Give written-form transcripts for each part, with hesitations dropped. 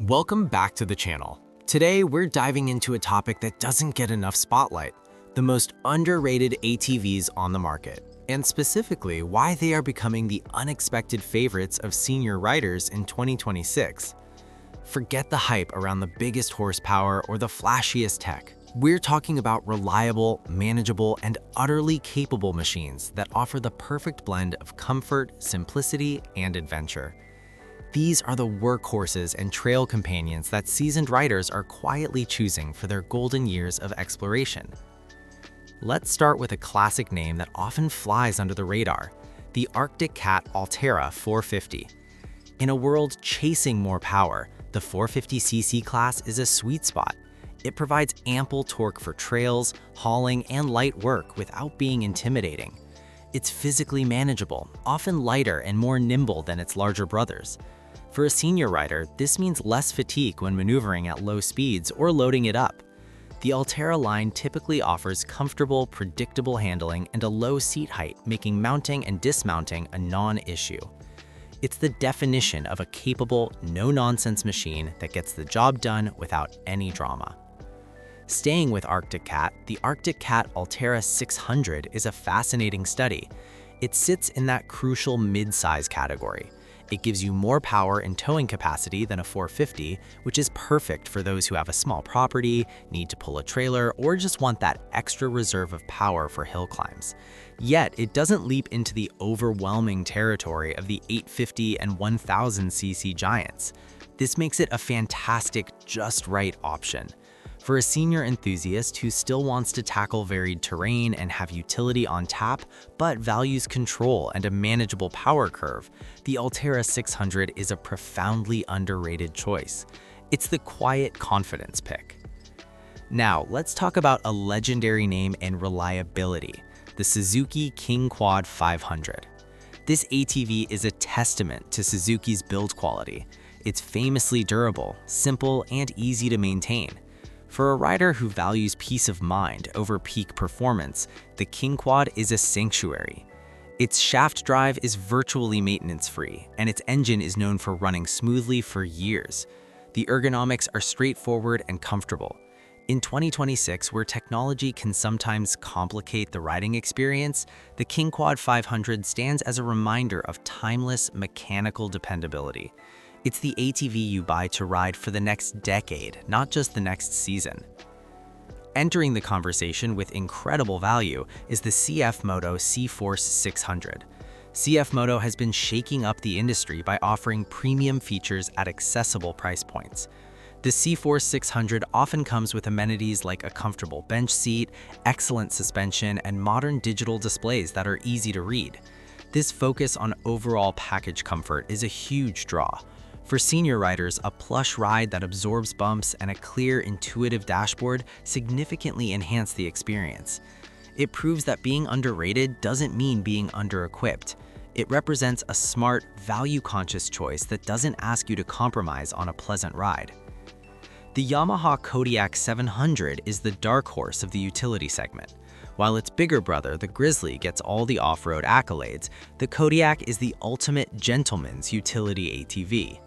Welcome back to the channel. Today, we're diving into a topic that doesn't get enough spotlight, the most underrated ATVs on the market, and specifically why they are becoming the unexpected favorites of senior riders in 2026. Forget the hype around the biggest horsepower or the flashiest tech. We're talking about reliable, manageable, and utterly capable machines that offer the perfect blend of comfort, simplicity, and adventure. These are the workhorses and trail companions that seasoned riders are quietly choosing for their golden years of exploration. Let's start with a classic name that often flies under the radar, the Arctic Cat Altera 450. In a world chasing more power, the 450cc class is a sweet spot. It provides ample torque for trails, hauling, and light work without being intimidating. It's physically manageable, often lighter and more nimble than its larger brothers. For a senior rider, this means less fatigue when maneuvering at low speeds or loading it up. The Altera line typically offers comfortable, predictable handling and a low seat height, making mounting and dismounting a non-issue. It's the definition of a capable, no-nonsense machine that gets the job done without any drama. Staying with Arctic Cat, the Arctic Cat Altera 600 is a fascinating study. It sits in that crucial mid-size category. It gives you more power and towing capacity than a 450, which is perfect for those who have a small property, need to pull a trailer, or just want that extra reserve of power for hill climbs. Yet, it doesn't leap into the overwhelming territory of the 850 and 1000cc giants. This makes it a fantastic, just right option. For a senior enthusiast who still wants to tackle varied terrain and have utility on tap, but values control and a manageable power curve, the Altera 600 is a profoundly underrated choice. It's the quiet confidence pick. Now, let's talk about a legendary name and reliability, the Suzuki King Quad 500. This ATV is a testament to Suzuki's build quality. It's famously durable, simple, and easy to maintain. For a rider who values peace of mind over peak performance, the King Quad is a sanctuary. Its shaft drive is virtually maintenance-free, and its engine is known for running smoothly for years. The ergonomics are straightforward and comfortable. In 2026, where technology can sometimes complicate the riding experience, the King Quad 500 stands as a reminder of timeless mechanical dependability. It's the ATV you buy to ride for the next decade, not just the next season. Entering the conversation with incredible value is the CF Moto C-Force 600. CF Moto has been shaking up the industry by offering premium features at accessible price points. The C-Force 600 often comes with amenities like a comfortable bench seat, excellent suspension, and modern digital displays that are easy to read. This focus on overall package comfort is a huge draw. For senior riders, a plush ride that absorbs bumps and a clear, intuitive dashboard significantly enhance the experience. It proves that being underrated doesn't mean being under-equipped. It represents a smart, value-conscious choice that doesn't ask you to compromise on a pleasant ride. The Yamaha Kodiak 700 is the dark horse of the utility segment. While its bigger brother, the Grizzly, gets all the off-road accolades, the Kodiak is the ultimate gentleman's utility ATV.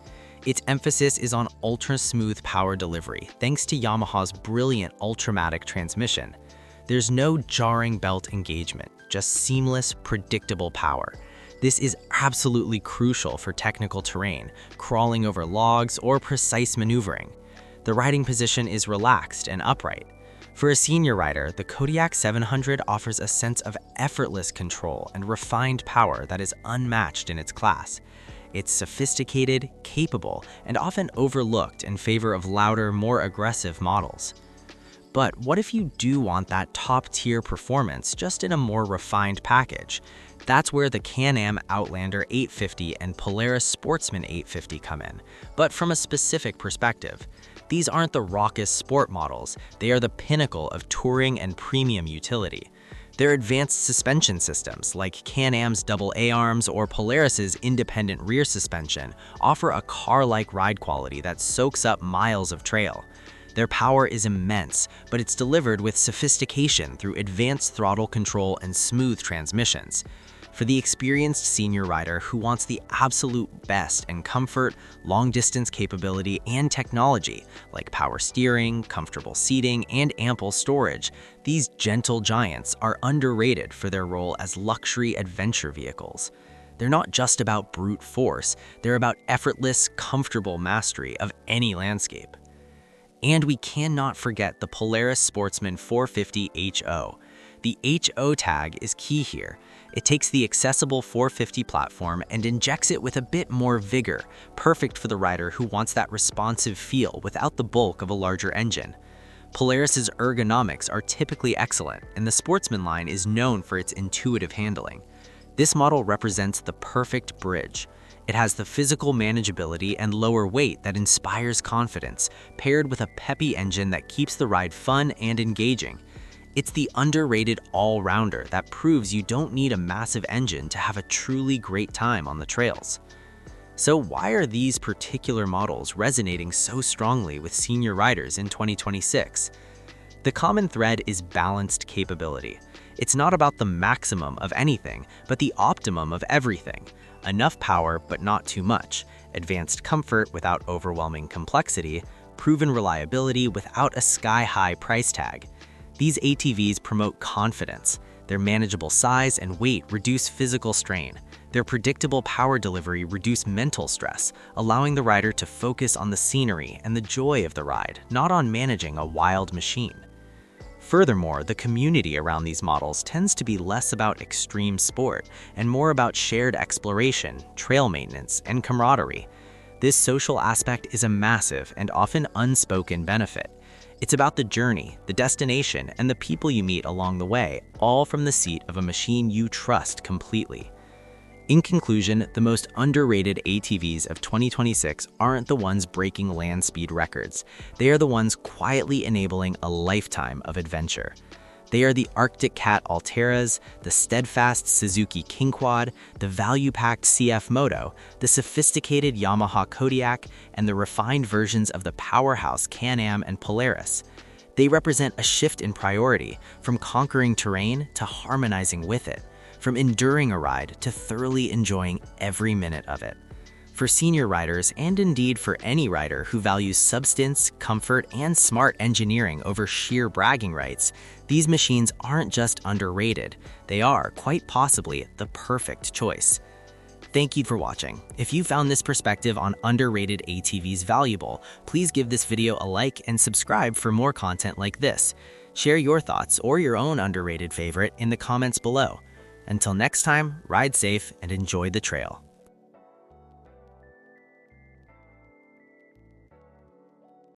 Its emphasis is on ultra-smooth power delivery, thanks to Yamaha's brilliant Ultramatic transmission. There's no jarring belt engagement, just seamless, predictable power. This is absolutely crucial for technical terrain, crawling over logs, or precise maneuvering. The riding position is relaxed and upright. For a senior rider, the Kodiak 700 offers a sense of effortless control and refined power that is unmatched in its class. It's sophisticated, capable, and often overlooked in favor of louder, more aggressive models. But what if you do want that top-tier performance just in a more refined package? That's where the Can-Am Outlander 850 and Polaris Sportsman 850 come in, but from a specific perspective. These aren't the raucous sport models, they are the pinnacle of touring and premium utility. Their advanced suspension systems, like Can-Am's double A-arms or Polaris's independent rear suspension, offer a car-like ride quality that soaks up miles of trail. Their power is immense, but it's delivered with sophistication through advanced throttle control and smooth transmissions. For the experienced senior rider who wants the absolute best in comfort, long-distance capability, and technology, like power steering, comfortable seating, and ample storage, these gentle giants are underrated for their role as luxury adventure vehicles. They're not just about brute force, they're about effortless, comfortable mastery of any landscape. And we cannot forget the Polaris Sportsman 450 HO. The HO tag is key here. It takes the accessible 450 platform and injects it with a bit more vigor, perfect for the rider who wants that responsive feel without the bulk of a larger engine. Polaris's ergonomics are typically excellent, and the Sportsman line is known for its intuitive handling. This model represents the perfect bridge. It has the physical manageability and lower weight that inspires confidence, paired with a peppy engine that keeps the ride fun and engaging. It's the underrated all-rounder that proves you don't need a massive engine to have a truly great time on the trails. So why are these particular models resonating so strongly with senior riders in 2026? The common thread is balanced capability. It's not about the maximum of anything, but the optimum of everything. Enough power, but not too much. Advanced comfort without overwhelming complexity. Proven reliability without a sky-high price tag. These ATVs promote confidence. Their manageable size and weight reduce physical strain. Their predictable power delivery reduce mental stress, allowing the rider to focus on the scenery and the joy of the ride, not on managing a wild machine. Furthermore, the community around these models tends to be less about extreme sport and more about shared exploration, trail maintenance, and camaraderie. This social aspect is a massive and often unspoken benefit. It's about the journey, the destination, and the people you meet along the way, all from the seat of a machine you trust completely. In conclusion, the most underrated ATVs of 2026 aren't the ones breaking land speed records. They are the ones quietly enabling a lifetime of adventure. They are the Arctic Cat Alteras, the steadfast Suzuki King Quad, the value-packed CF Moto, the sophisticated Yamaha Kodiak, and the refined versions of the powerhouse Can-Am and Polaris. They represent a shift in priority, from conquering terrain to harmonizing with it, from enduring a ride to thoroughly enjoying every minute of it. For senior riders, and indeed for any rider who values substance, comfort, and smart engineering over sheer bragging rights, these machines aren't just underrated, they are, quite possibly, the perfect choice. Thank you for watching. If you found this perspective on underrated ATVs valuable, please give this video a like and subscribe for more content like this. Share your thoughts or your own underrated favorite in the comments below. Until next time, ride safe and enjoy the trail.